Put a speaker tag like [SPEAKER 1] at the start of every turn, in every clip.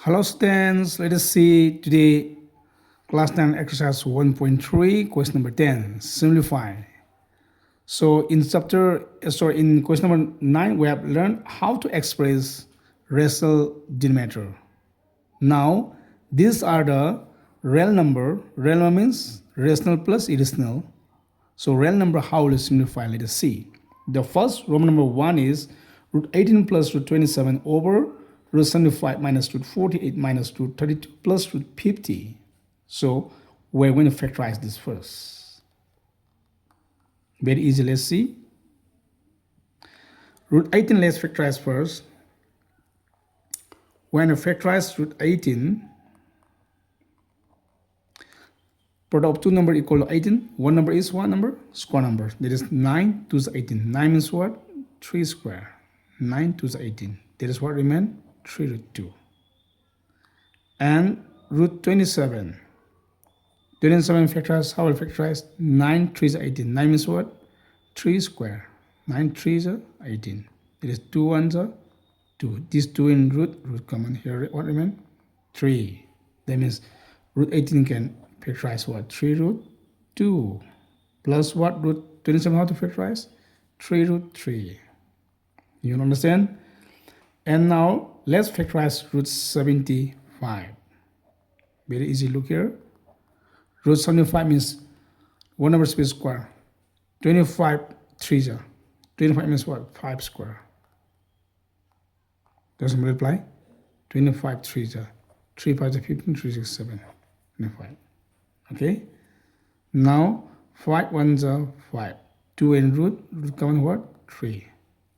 [SPEAKER 1] Hello students, let us see today class 9 exercise 1.3 question number 10 simplify. So in question number 9 we have learned how to express rational denominator. Now these are the real number. Real number means rational plus irrational. So real number, how will you simplify? Let us see. The first Roman number 1 is root 18 plus root 27 over root 75 minus root 48 minus root 32 plus root 50. So we're going to factorize this first. Very easy, let's see. Root 18, let's factorize first. When you factorize root 18, product of two numbers equal to 18. One number is what number? Square number. That is 9 to the 18. 9 means what? 3 square. 9 to the 18. That is what remains? 3 root 2. And root 27. 27 factorize, how will factorize? 9 3 is 18. 9 means what? 3 square. 9 3 is 18. That is 2 1s are 2. These 2 in root common here. What remains? 3. That means root 18 can factorize what? 3 root 2 plus what? Root 27, how to factorize? 3 root 3. You understand? And now let's factorize root 75. Very easy, look here. Root 75 means one number space square. 25 3s are 25 means what? 5 square. Doesn't multiply. 25 3s are 3 5 are 15, 3 6 7, 25. Okay, now 5 1s are 5, 2 in root common what? 3.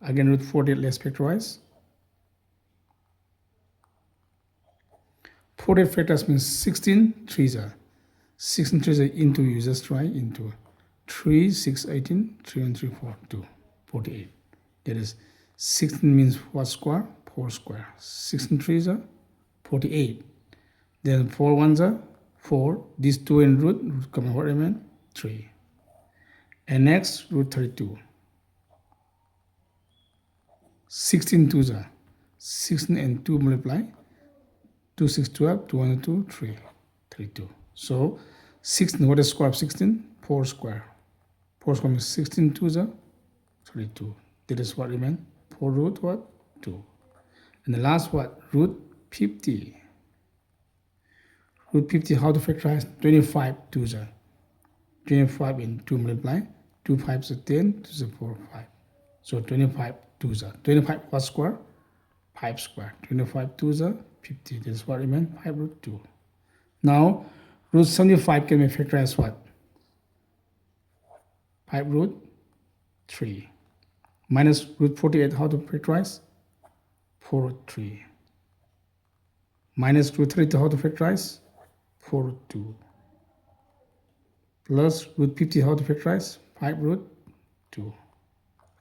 [SPEAKER 1] Again root 48, let's factorize. 48 factors means 16 3s are 16 3s are into, you just try into 3 6 18, 3 1 3 4 2 48. That is 16 means what square? 4 square. 16 3s are 48. Then 4 1s are 4. These 2 in root common what remain? 3. And next root 32. 16 2s are 16 and 2 multiply. 2 6 12, 2 1 2 3 32. So 16, what is square of 16? 4 square. 4 square means 16 2s are 32. That is what remains? 4 root what? 2. And the last what? Root 50. Root 50, how to factorize? 25 2s are 25 in 2 multiply. 2 5s are 10, 2 is 4 5. So 25 2s are 25 what square? 5 square. 25 2s are 50. This is what remains? 5 root 2. Now root 75 can be factorized what? 5 root 3. Minus root 48, how to factorize? 4 root 3. Minus root 32, how to factorize? 4 root 2. Plus root 50, how to factorize? 5 root 2.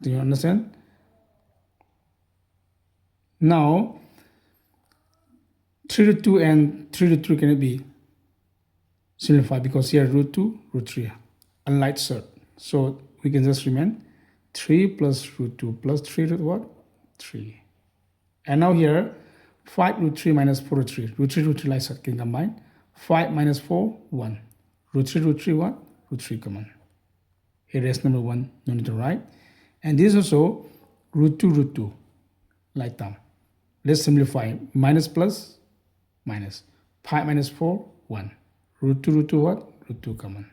[SPEAKER 1] Do you understand? Now 3 root 2 and 3 root 3 cannot be simplified because here root 2, root 3, unlike third. So we can just remain 3 plus root 2 plus 3 root what? 3. And now here 5 root 3 minus 4 root 3. Root 3 like third can combine. 5 minus 4, 1. Root 3 what? Root 3 common. Here rest number 1, no need to write. And this also root 2 like that. Let's simplify. Minus plus minus. 5 minus 4, 1. Root 2 what? Root 2 common.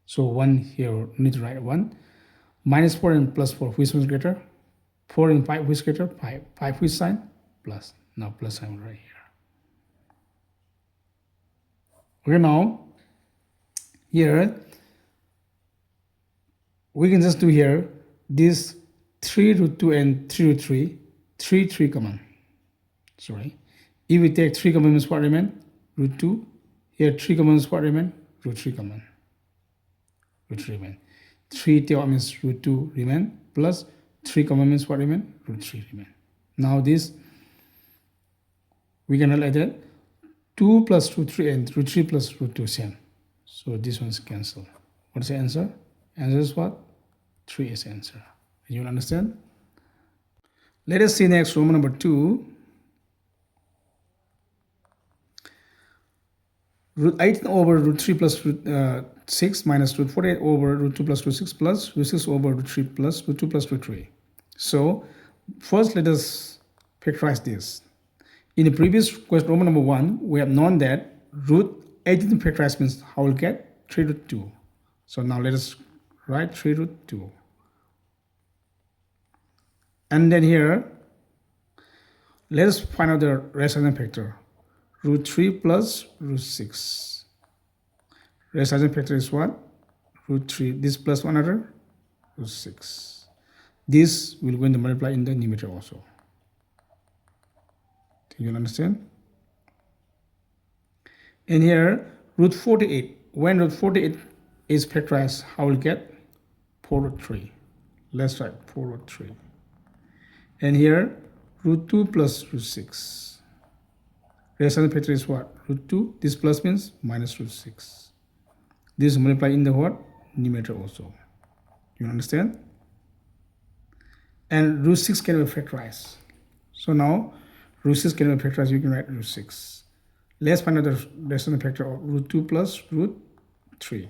[SPEAKER 1] So 1 here, we need to write 1. Minus 4 and plus 4, which one is greater? 4 and 5, which is greater? 5. 5 which sign? Plus. Now plus sign right here. Okay, now here we can just do here this 3 root 2 and 3 root 3. 3 common. Sorry. If we take 3 common, means what remain? Root 2. Here 3 common is what remain? Root 3 common. Root 3 remain. 3 take means root 2 remain. Plus 3 common means what remain? Root 3 remain. Now this we can write that 2 plus root 3 and root 3 plus root 2 same. So this one is cancelled. What is the answer? Answer is what? 3 is the answer. You understand? Let us see next Roman number 2. root 18 over root 3 plus root 6 minus root 48 over root 2 plus root 6 plus root 6 over root 3 plus root 2 plus root 3. So first let us factorize this. In the previous question, Roman number 1, we have known that root 18 factorized means how we'll get 3 root 2. So now let us write 3 root 2. And then here, let us find out the rest-adjoint factor. Root 3 plus root 6. Rest-adjoint factor is what? Root 3. This plus one another, root 6. This will going to multiply in the numerator also. Do you understand? And here, root 48. When root 48 is factorized, how will get? 4 root 3. Let's write 4 root 3. And here, root 2 plus root 6. Rest-adjoint factor is what? Root 2. This plus means minus root 6. This multiply in the what? Numerator also. You understand? And root 6 can be factorized. So now, root 6 can be factorized. You can write root 6. Let's find out the rest-adjoint factor of root 2 plus root 3.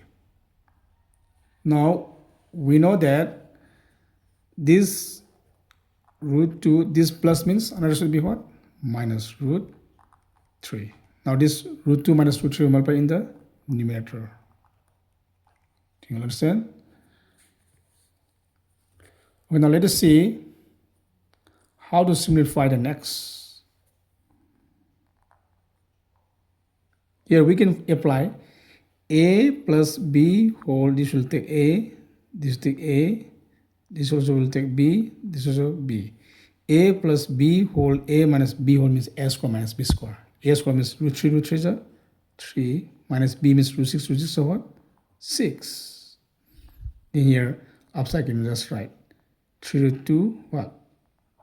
[SPEAKER 1] Now, we know that this root 2, this plus means another should be what? Minus root 3. Now this root 2 minus root 3 will multiply in the numerator. Do you understand? Okay, now let us see how to simplify the next. Here we can apply a plus b whole, this will take a, this will take a, this also will take b, this also b. A plus b whole, a minus b whole means a square minus b square. A square means root 3 is 3, minus b means root 6 so what? 6. In here, upside can just write 3 root 2, what?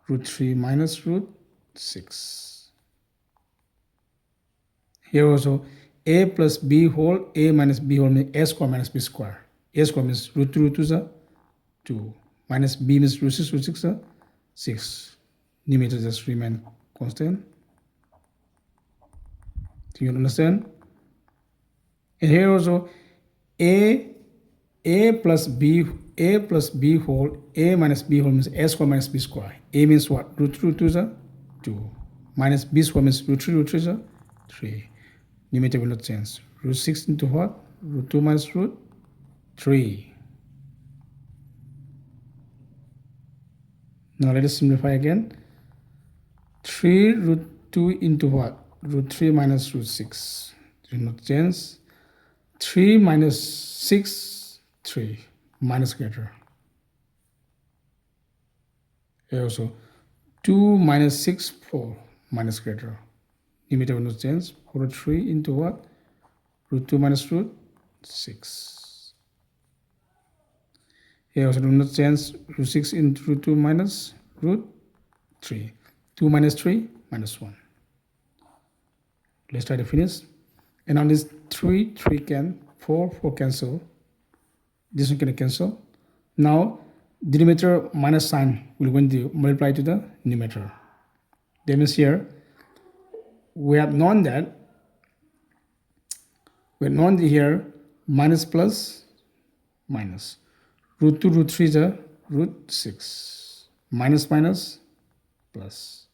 [SPEAKER 1] Root 3 minus root 6. Here also, a plus b whole, a minus b whole means a square minus b square. A square means root 2 is 2. Minus b means root 6 is 6. Numerator just remain constant. Do you understand? And here also, a plus b whole, a minus b whole means a square minus b square. A means what? Root 2 is 2. Minus b square means root 3 is 3. Numerator will not change. Root 6 into what? Root 2 minus root 3. Now let us simplify again. 3 root 2 into what? Root 3 minus root 6. Will not change. 3 minus 6, 3. Minus greater. Here also, 2 minus 6, 4. Minus greater. Numerator will not change. 4 root 3 into what? Root 2 minus root 6. Here also do not change. Root 6 into root 2 minus root 3. 2 minus 3 minus 1. Let's try to finish. And on this 3 can, 4 cancel. This one can cancel. Now, denominator minus sign will going to multiply to the numerator. That means here, we have known that, here minus plus minus. Root 2 root 3 is a root 6. Minus minus plus.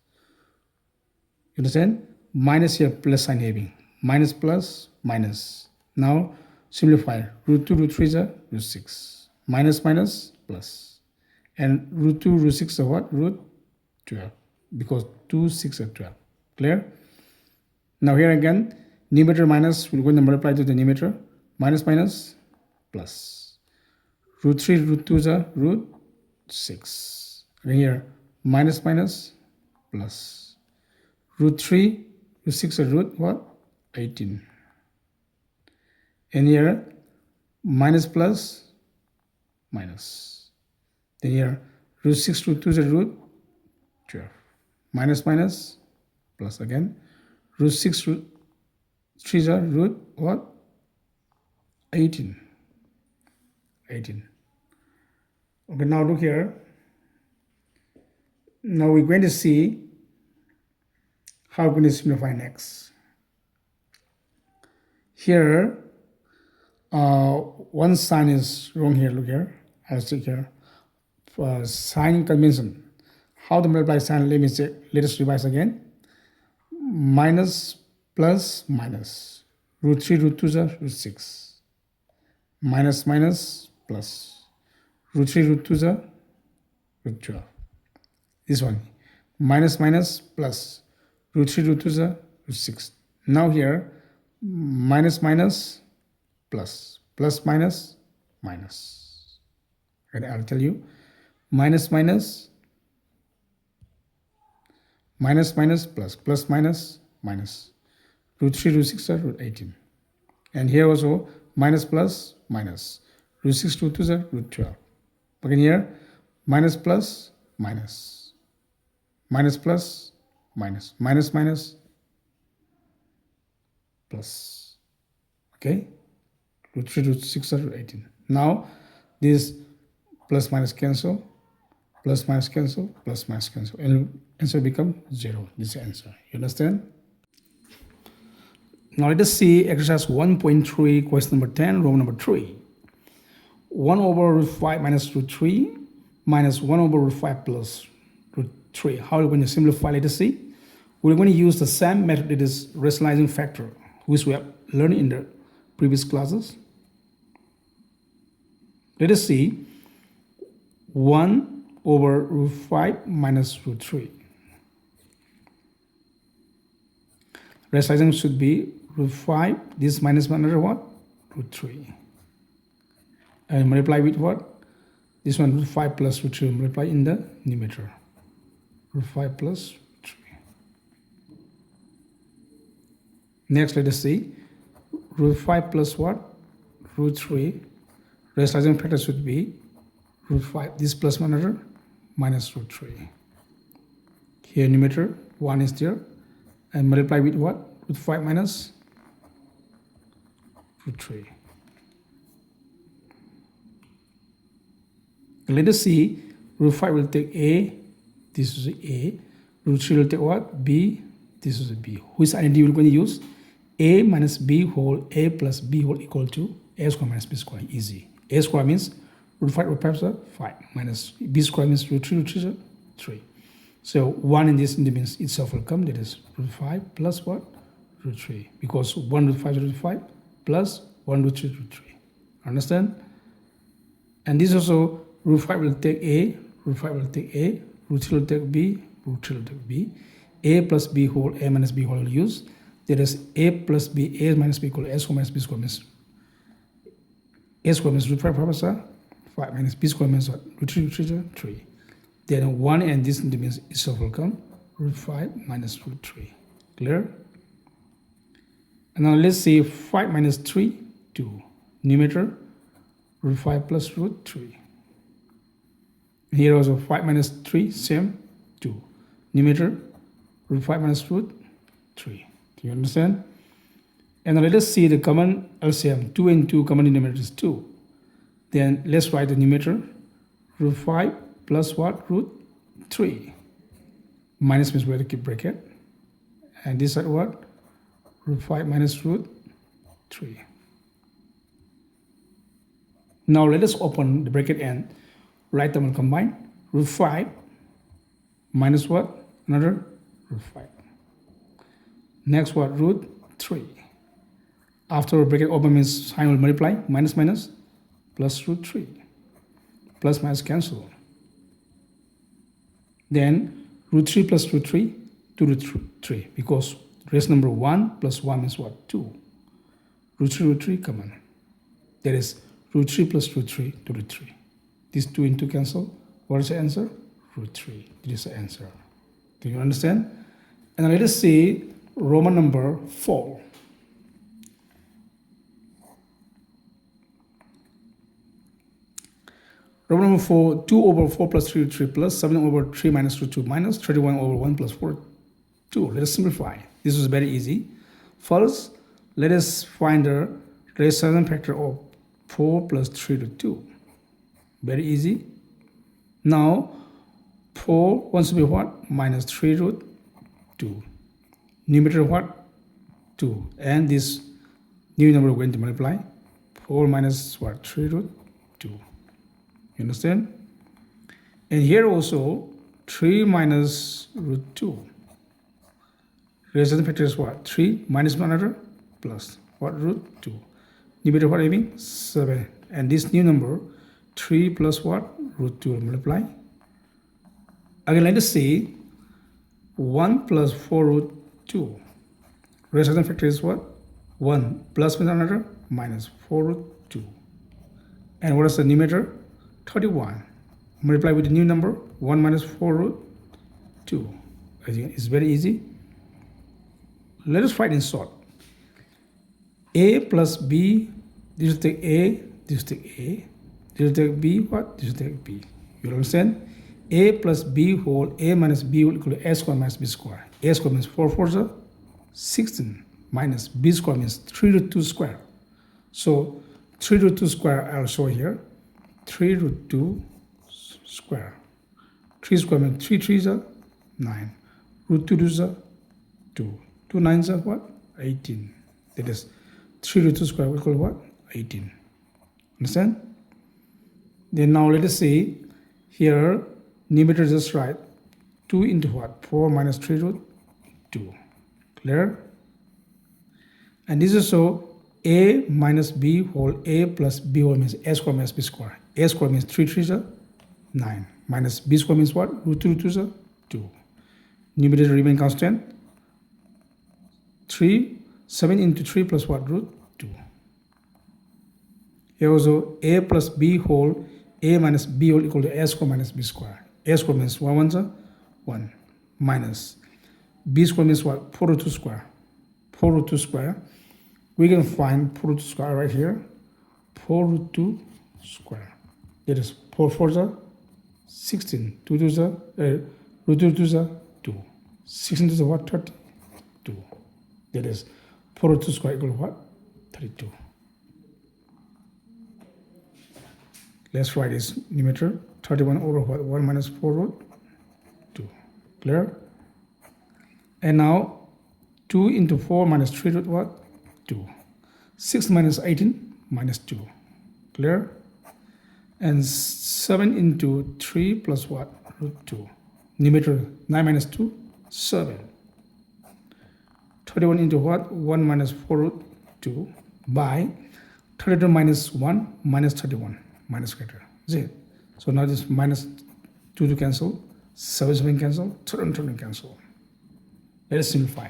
[SPEAKER 1] You understand? Minus here plus sign having. Minus plus minus. Now simplify. Root 2 root 3 is a root 6. Minus minus plus. And root 2 root 6 is what? Root 12. Because 2, 6 are 12. Clear? Now here again, numerator minus will go to multiply to the numerator. Minus minus plus. Root 3 root 2 is a root 6. And here minus minus plus. Root 3 root 6 is root what? 18. And here minus plus minus. Then here root 6 root 2 is root 12. Minus minus plus again. Root 6 root 3 is root what? 18. 18. Okay, now look here. Now we're going to see how we're going to simplify next. Here, one sign is wrong here. Look here. I'll stick here. Sign convention. How to multiply sign? Let me check. Let us revise again. Minus plus minus. Root 3, root 2 is root 6. Minus minus plus. Root 3, root 2 is root 12. This one. Minus minus plus. Root 3, root 2 is root 6. Now here, minus minus plus. Plus minus minus. And I'll tell you. Minus minus minus minus plus. Plus minus minus. Root 3, root 6 are root 18. And here also minus plus minus. Root 6, root 2 are root 12. Again here minus plus minus. Minus plus minus. Minus minus plus. Okay? Root 3, root 6 are root 18. Now this plus minus cancel. Plus minus cancel. Plus minus cancel. And answer become 0. This is the answer. You understand? Now let us see exercise 1.3, question number 10, Roman number 3. 1 over root 5 minus root 3 minus 1 over root 5 plus root 3. How are we going to simplify? Let us see. We're going to use the same method, that is rationalizing factor, which we have learned in the previous classes. Let us see. 1 over root 5 minus root 3. Rationalizing should be root 5, this minus another what? Root 3. And multiply with what? This one root 5 plus root 3, multiply in the numerator. Root 5 plus root 3. Next, let us see. Root 5 plus what? Root 3. Rationalizing factor should be root 5, this plus another minus root 3. Here numerator 1 is there. And multiply with what? Root 5 minus root 3. Let us see. Root 5 will take A. This is A. Root 3 will take what? B. This is a B. Which identity we're going to use? A minus B whole, A plus B whole equal to A square minus B square. Easy. A square means root 5 is 5 minus B square means root 3 is 3. So 1 in this means itself will come, that is root 5 plus what? Root 3. Because 1 root 5 is root 5 plus 1 root 3 is root 3. Understand? And this also, root 5 will take A, root 5 will take A, root 3 will take B, root 3 will take B. A plus B whole, A minus B whole will use. That is A plus B, A minus B equal to A square minus B square means A square means root 5 is 5 minus B square means what? Root 3 is 3. Then 1 and this means itself will come root 5 minus root 3. Clear? And now let's see 5 minus 3, 2. Numerator, root 5 plus root 3. Here also 5 minus 3, same, 2. Numerator, root 5 minus root 3. Do you understand? And now let us see the common LCM. 2 and 2 common denominator is 2. Then let's write the numerator, root 5 plus what? Root 3. Minus means we have to keep bracket. And this side what? Root 5 minus root 3. Now let us open the bracket and right term will combine. Root 5 minus what? Another root 5. Next what? Root 3. After bracket open means sign will multiply. Minus minus plus root 3. Plus minus cancel. Then root 3 plus root 3 to root 3 because rest number 1 plus 1 is what? 2. Root 3 common. That is root 3 plus root 3 to root 3. These 2 into cancel. What is the answer? Root 3. This is the answer. Do you understand? And now let us see Roman number 4. Roman number 4, 2 over 4 plus 3 root 3 plus 7 over 3 minus root 2 minus 31 over 1 plus 4, 2. Let us simplify. This is very easy. First, let us find the rationalizing factor of 4 plus 3 root 2. Very easy. Now, 4 wants to be what? Minus 3 root 2. Numerator what? 2. And this New number we're going to multiply. 4 minus what? 3 root 2. You understand? And here also 3 minus root 2. Resultant factor is what? 3 minus one another plus what? Root 2. Numerator what having? 7. And this new number 3 plus what? Root 2 will multiply. Again, let us see 1 plus 4 root 2. Resultant factor is what? 1 plus one another minus 4 root 2. And what is the numerator? 31. Multiply with the new number 1 minus 4 root 2. It's very easy. Let us write in short. A plus B, this will take A, this will take A, this will take B, what? This will take B. You understand? A plus B whole, A minus B will equal to A square minus B square. A square means 4 fours are 16 minus B square means 3 root 2 square. So 3 root 2 square I'll show here. 3 root 2 square. 3 square means 3 3s are 9. Root 2 2s are 2. 2 9s are what? 18. That is 3 root 2 square will equal what? 18. Understand? Then now let us see here numerator just write 2 into what? 4 minus 3 root 2. Clear? And this is so A minus B whole, A plus B whole means A square minus B square. A square means 3 3s are 9. Minus B square means what? Root 2 root 2s are 2. Numerator remain constant. 7 into 3 plus what? Root 2. Here also A plus B whole, A minus B whole equal to A square minus B square. A square means 1 1s are 1 minus B square means what? 4 root 2 square. 4 root 2 square. We can find 4 root 2 square right here. 4 root 2 square. That is 4 4s are 16. 2 2s are root 2 2s are 2. 16 to the what? 32. That is 4 root 2 square equal to what? 32. Let's write this numerator 31 over what? 1 minus 4 root 2. Clear? And now 2 into 4 minus 3 root what? 2. 6 minus 18 minus 2. Clear? And 7 into 3 plus what? Root 2. Numerator 9 minus 2, 7. 31 into what? 1 minus 4 root 2 by 32 minus 1 minus 31 minus greater. Is it? So now this minus 2 to cancel, 7 cancel, 31 cancel. Let us simplify.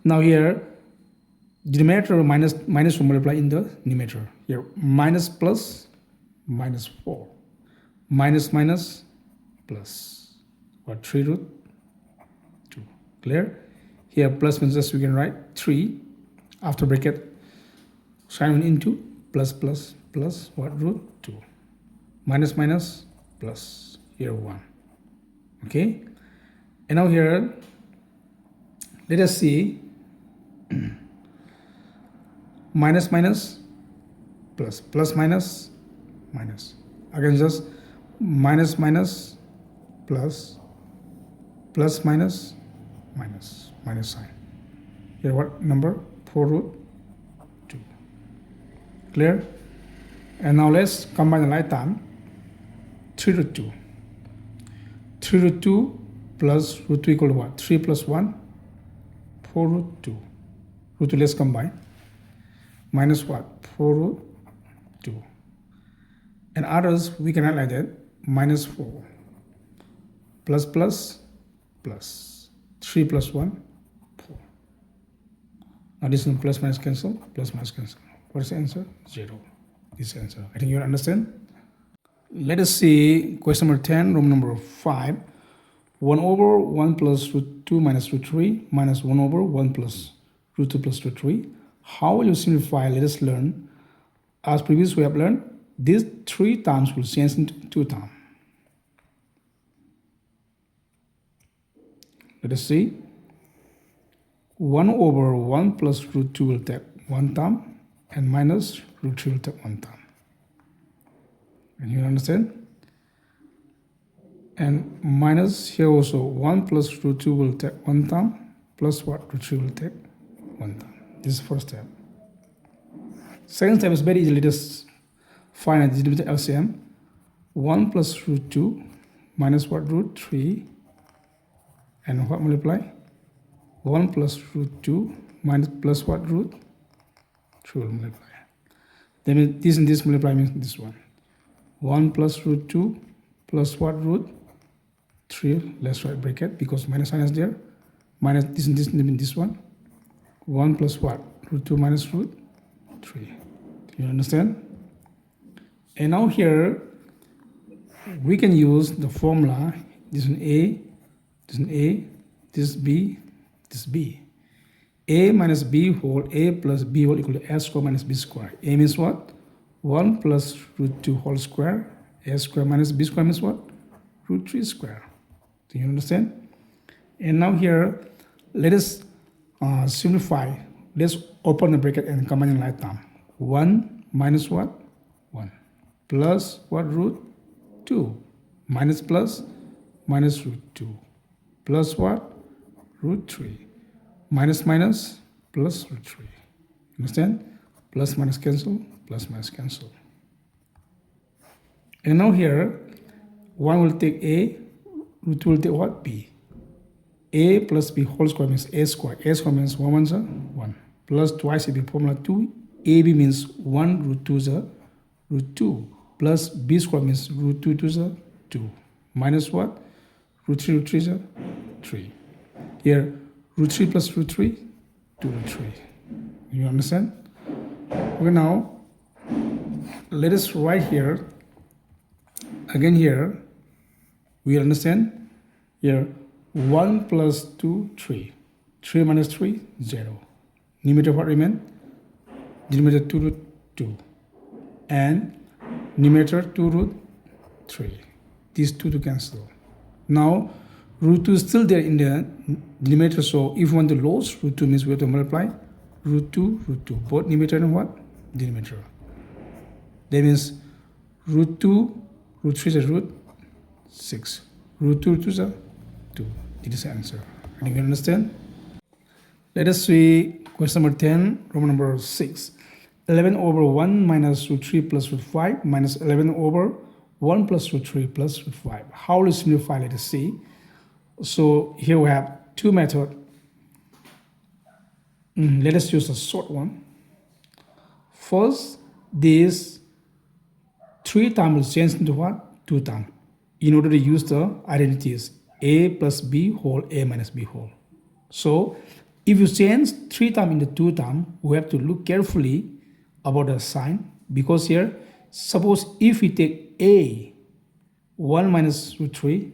[SPEAKER 1] Now here, denominator minus will multiply in the numerator. Here minus plus minus 4. Minus minus plus what? 3 root 2. Clear? Here plus means just we can write 3 after bracket sign into plus plus plus what? Root 2. Minus minus plus here 1. Okay? And now here let us see minus minus plus plus minus minus. Again just minus minus plus plus minus minus minus sign. Here what number? 4 root 2. Clear? And now let's combine the like term. 3 root 2. 3 root 2 plus root 2 equal to what? 3 plus 1? 4 root 2. Root 2 let's combine. Minus what? 4 root 2. And others we can write like that. Minus 4. Plus plus plus. 3 plus 1? 4. Now this is plus minus cancel. Plus minus cancel. What is the answer? 0. This is the answer. I think you understand. Let us see question number 10, room number 5. 1 over 1 plus root 2 minus root 3 minus 1 over 1 plus root 2 plus root 3. How will you simplify? Let us learn. As previous we have learned, these 3 terms will change into 2 terms. Let us see. 1 over 1 plus root 2 will take 1 term and minus root 3 will take 1 term. And you understand? And minus here also 1 plus root 2 will take 1 term plus what? Root 3 will take 1 term. This is the first step. Second step is very easy. Let us find a determinant LCM. 1 plus root 2 minus what? Root 3. And what multiply? 1 plus root 2 minus plus what? Root 3 will multiply. Then this and this multiply means this one. 1 plus root 2 plus what? Root 3. Let's write bracket because minus sign is there. Minus this and this means this one. 1 plus what? Root 2 minus root 3. Do you understand? And now here we can use the formula. This is A, this is A, this is B, this is B. A minus B whole, A plus B whole equal to A square minus B square. A means what? 1 plus root 2 whole square. A square minus B square means what? Root 3 square. Do you understand? And now here, let us simplify. Let's open the bracket and combine in like term. 1 minus what? 1. Plus what? Root 2. Minus plus minus root 2. Plus what? Root 3. Minus minus plus root 3. Understand? Plus minus cancel, plus minus cancel. And now here, 1 will take A, root 2 will take what? B. A plus B whole square means A square. A square means 1 1 is 1. Plus twice AB formula 2. AB means 1 root 2 is root 2. Plus B square means root 2 is 2. Minus what? Root 3 is 3. Here, root 3 plus root 3, 2 root 3. You understand? Okay, now let us write here. Again here, we understand. Here, 1 plus 2, 3. 3 minus 3, 0. Numerator what remain? Denominator 2 root 2. And numerator 2 root 3. These two to cancel. Now, root 2 is still there in the denominator, so if we want to lose root 2 means we have to multiply root 2, both numerator and what? Denominator. That means root 2, root 3 is root 6. Root 2, root 2 is 2. This is the answer. And you understand? Let us see question number 10, Roman number 6. 11 over 1 minus root 3 plus root 5 minus 11 over 1 plus root 3 plus root 5. How to simplify? Let us see. So here we have two methods. Let us use a short one. First, this 3 term will change into what? 2 term. In order to use the identities A plus B whole, A minus B whole. So if you change 3 term into 2 term, we have to look carefully about the sign, because here, suppose if we take A 1 minus root 3,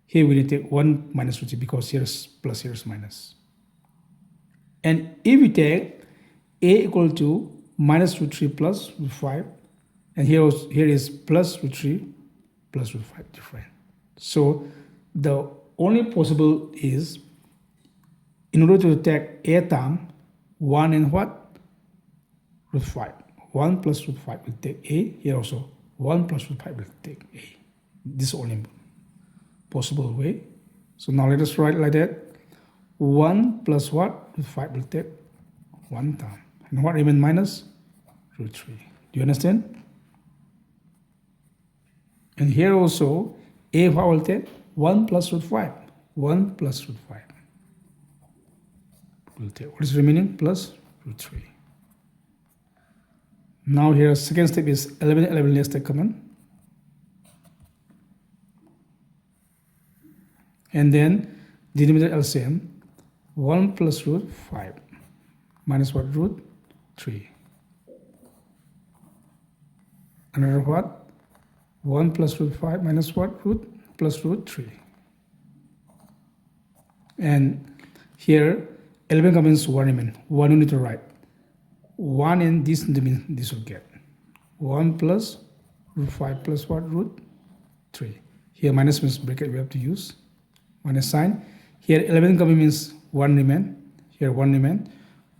[SPEAKER 1] here we need to take 1 minus root 3 because here's plus, here's minus. And if we take A equal to minus root 3 plus root 5, and here is plus root 3 plus root 5 different. So the only possible is, in order to take A term, 1 and what? Root 5. 1 plus root 5 will take A. Here also 1 plus root 5 will take A. This is only possible way. So now let us write like that. 1 plus what? Root 5 will take 1 term. And what remain minus? Root 3. Do you understand? And here also, A what will take? 1 plus root 5. 1 plus root 5 will take. What is remaining? Plus root 3. Now here, second step is 11, 11 let's take common. And then denominator LCM, 1 plus root 5 minus what? Root 3. Another what? 1 plus root 5 minus what? Root plus root 3. And here, 11 comes 1 remain. 1 you need to write. 1 and this will get. 1 plus root 5 plus what? Root 3. Here minus means bracket we have to use. Minus sign. Here 11 coming means 1 remain. Here 1 remain.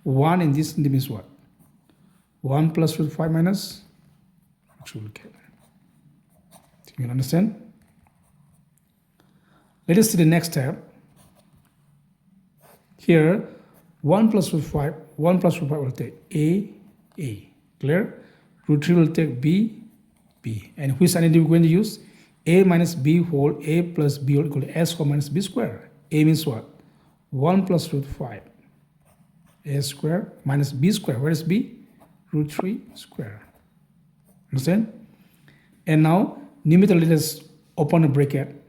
[SPEAKER 1] 1 and this means what? 1 plus root 5 minus root 3 will get. You can understand? Let us see the next step. Here 1 plus root 5 will take A. Clear? Root 3 will take b, b. And which identity we're going to use? A minus b whole, a plus b whole equal to a square minus b square. A means what? 1 plus root 5. A square minus b square. Where is b? Root 3 square. Understand? And now, numerator, let us open a bracket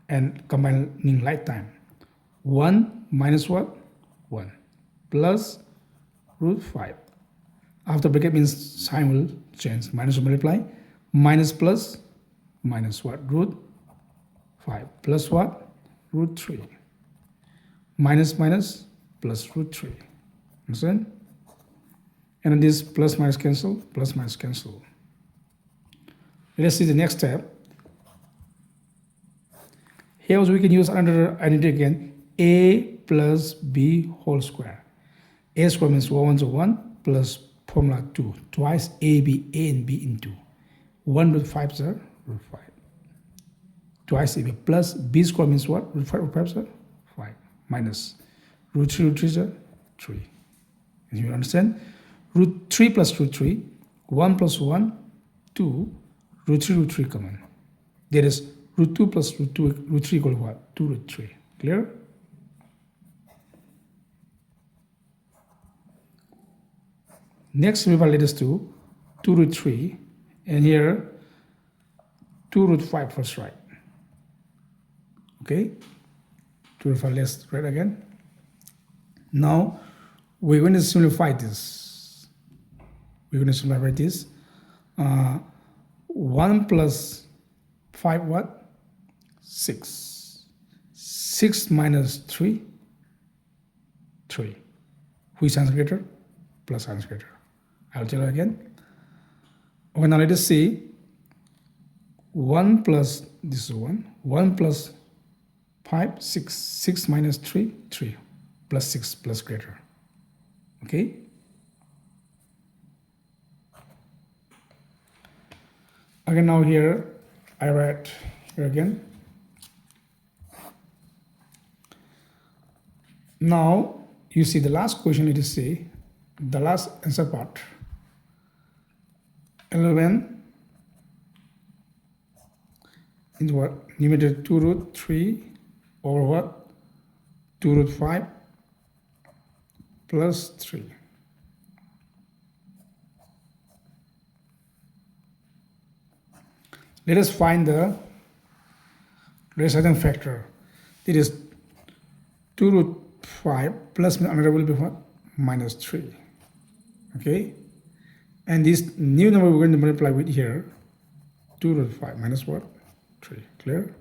[SPEAKER 1] and combining like time. 1 minus what? 1 plus root 5. After bracket means sign will change. Minus will multiply. Minus plus minus what? Root 5 plus what? Root 3. Minus minus plus root 3. Understand? And then this plus minus cancel, plus minus cancel. Let us see the next step. Here also we can use another identity again. A plus b whole square. A square means 1 1 1 plus formula 2. Twice a and b into 1 root 5 is root 5. Twice ab plus b square means what? Root 5 is 5 minus root 3 is 3. You understand? Root 3 plus root 3, 1 plus 1, 2, root 3 common. There is root 2 plus root 2, root 3 equal to what? 2 root 3. Clear? Next, we will let us do 2 root 3, and here 2 root 5 first, right? Okay? 2 root 5, let's write again. Now, we're going to simplify this. We're going to simplify this. 1 plus 5 what? 6. 6 minus 3, 3. Which answer greater? Plus answer greater. I'll tell you again. Okay, now let us see. 1 plus, this is 1. 1 plus 5, 6. 6 minus 3, 3. Plus 6 plus greater. Okay? Again, now here, I write here again. Now, you see the last question, let us say, the last answer part. 11 into what? Numerator 2 root 3 over what? 2 root 5 plus 3. Let us find the resultant factor. It is 2 root 5 plus another will be what? Minus 3. Okay? And this new number we're going to multiply with here, 2 root 5 minus what? 3. Clear?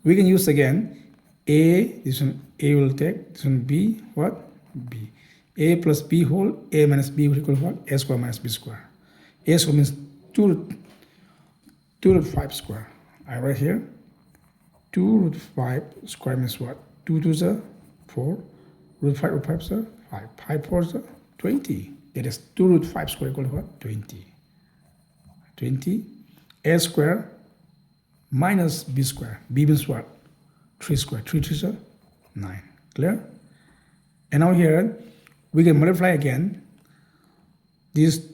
[SPEAKER 1] We can use again a, this one a will take, this one b, what? B. A plus b whole, a minus b will equal to what? A square minus b square. A square means 2 root 5 square. I write here 2 root 5 square means what? 2 to the 4, root 5 is 5, 5 4 is 20. It is 2 root 5 square equal to what? 20. 20. A square minus b square. B means what? 3 square. 3 3 is 9. Clear? And now here we can multiply again. This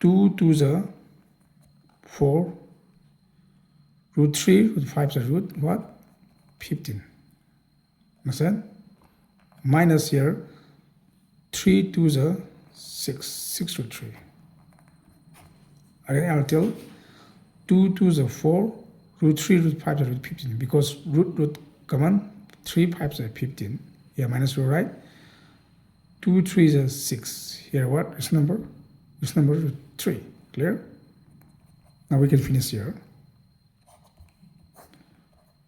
[SPEAKER 1] 2 to the 4, root 3, root 5 is root what? 15. Understand? Minus here 3 to the 6, 6 root 3. Again, I'll tell 2 to the 4, root 3, root 5 is root 15. Because root common, 3 5 is 15. Here minus root, right? 2 3 is 6. Here what? This number? This number is 3. Clear? Now we can finish here.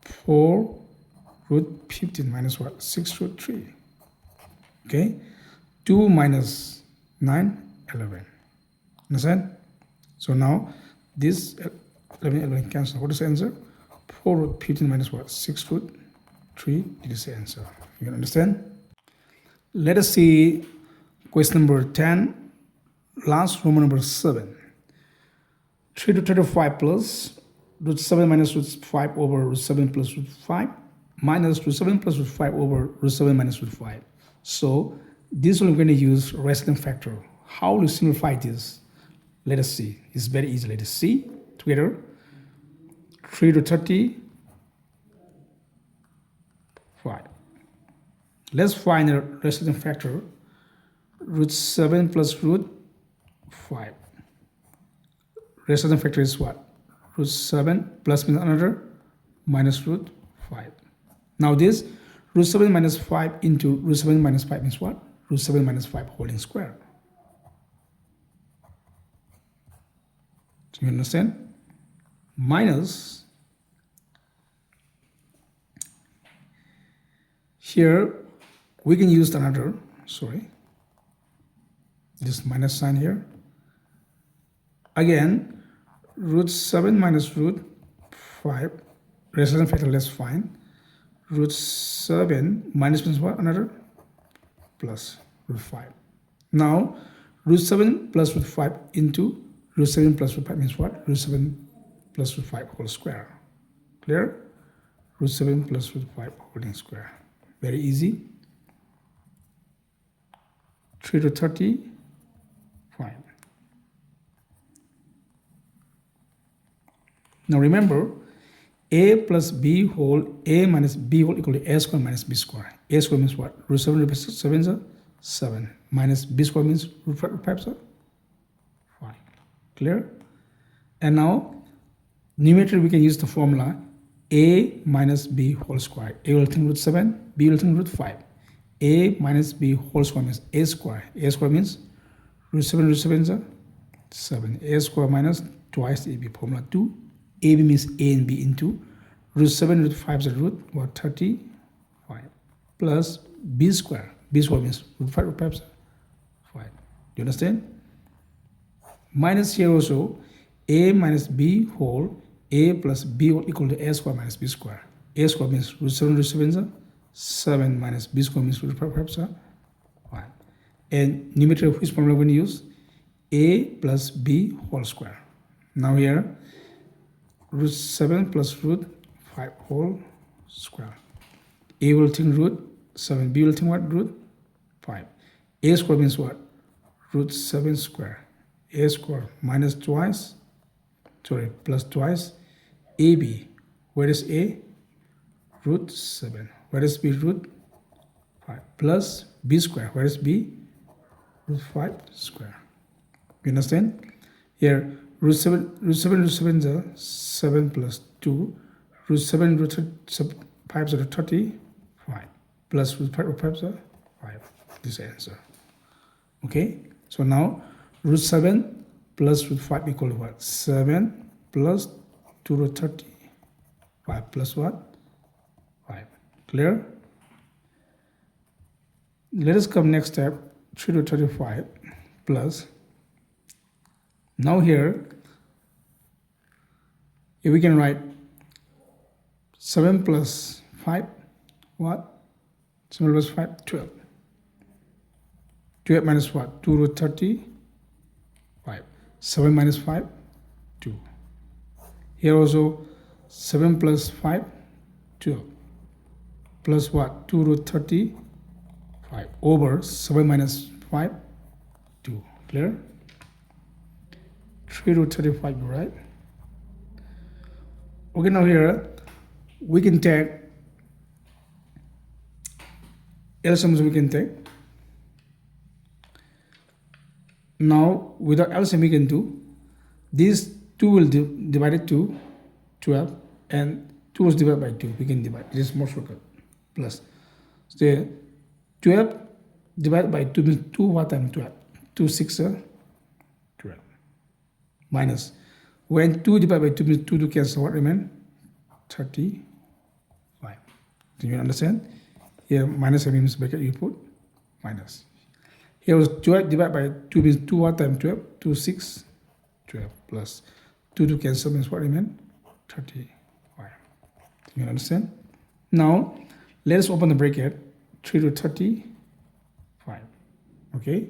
[SPEAKER 1] 4 root 15 minus what? 6 root 3. Okay? 2 minus 9, 11. Understand? So now this 11 cancel. What is the answer? 4 root 15 minus what? 6 root 3. It is the answer. You can understand? Let us see question number 10. Last Roman number 7. 3 to 35 plus root 7 minus root 5 over root 7 plus root 5 minus root 7 plus root 5 over root 7 minus root 5. So this one we're going to use resultant factor. how to simplify this? Let us see. It's very easy. Let us see together. 3 to 30, 5. Let's find the resulting factor. Root 7 plus root 5. Resulting factor is what? Root 7 plus means another minus root 5. Now this root 7 minus 5 into root 7 minus 5 means what? Root 7 minus 5 whole square. Do you understand? Minus, here we can use another, this minus sign here. Again, root 7 minus root 5, resultant factor, let's find. Root 7 minus means what? Another plus root 5. Now, root 7 plus root 5 into root 7 plus root 5 means what? Root 7 plus root 5 whole square. Clear? Root 7 plus root 5 whole square. Very easy. 3 to 30, 5. Now remember, a plus b whole, a minus b whole equal to a square minus b square. A square means what? Root 7 plus 7 is 7. Minus b square means root 5 is 5. Clear? And now, numerator we can use the formula a minus b whole square. A will think root 7, b will think root 5. A minus b whole square means a square. A square means root 7 is 7. A square minus twice ab, formula 2. AB means a and b into root 7 root 5 is a root, what, 35. Plus b square. B square means root 5 is 5. Do you understand? Minus here also, a minus b whole, a plus b whole equal to a square minus b square. A square means root 7 is 7 minus b square means root 5 is 5. And numerator of which formula we're going to use? A plus b whole square. Now here, root 7 plus root 5 whole square. A will think root 7, b will think what? Root 5. A square means what? Root 7 square. A square minus twice, plus twice, AB. Where is A? Root 7. Where is B? Root 5. Plus B square. Where is B? Root 5 square. You understand? Here, root 7 is 7 plus 2. Root 7 root 5 is 35. Plus root 5 is 5. This is the answer. Okay? So now, root 7 plus root 5 equal to what? 7 plus 2 root 35 plus what? 5. Clear? Let us come next step, 3 to 35 plus. Now here, if we can write 7 plus 5, what? 7 plus 5, 12. 12 minus what? 2 root 35. 7 minus 5, 2. Here also 7 plus 5, 12. Plus what? 2 root 35 over 7 minus 5, 2. Clear? 3 root 35, right? Okay, now here we can take LCMs we can take. Now without LCM we can do these 2 will divide it to 12 and 2 was divided by 2. We can divide. It is more shortcut. Plus. So 12 divided by 2 means 2 what time 12? 2 6 12. Minus. When 2 divided by 2 means 2 to cancel, what remain? 35. Do you understand? Here minus means bracket you put minus. Here was 12 divided by 2 means 2 what time 12? 2 6 12 plus 2 to cancel means what remain? 35. Do you understand? Now let us open the bracket 3 to 35. Okay?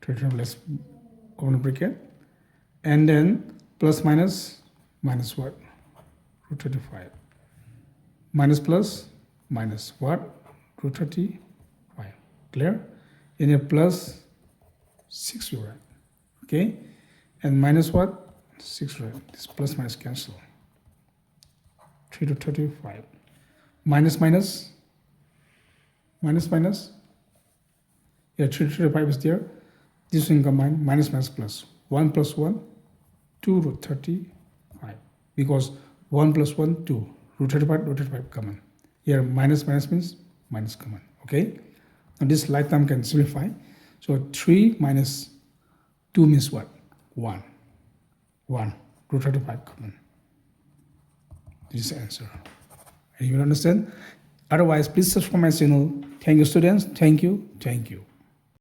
[SPEAKER 1] 35, let's open the bracket. And then plus minus what? Root 35. Minus plus minus what? Root 35. Clear? In a plus 6 you write. Okay? And minus what? 6 write. This plus minus cancel. 3 to 35. Minus minus. Minus minus. Yeah, 3 to 35 is there. This one combine. Minus minus plus. 1 plus 1. 2 root 35. Because 1 plus 1, 2. Root 35 common. Here minus minus means minus common. Okay? Now this lifetime can simplify. So 3 minus 2 means what? 1. 1. Root 35 common. This is the answer. And you will understand? Otherwise, please subscribe my channel. Thank you, students. Thank you. Thank you.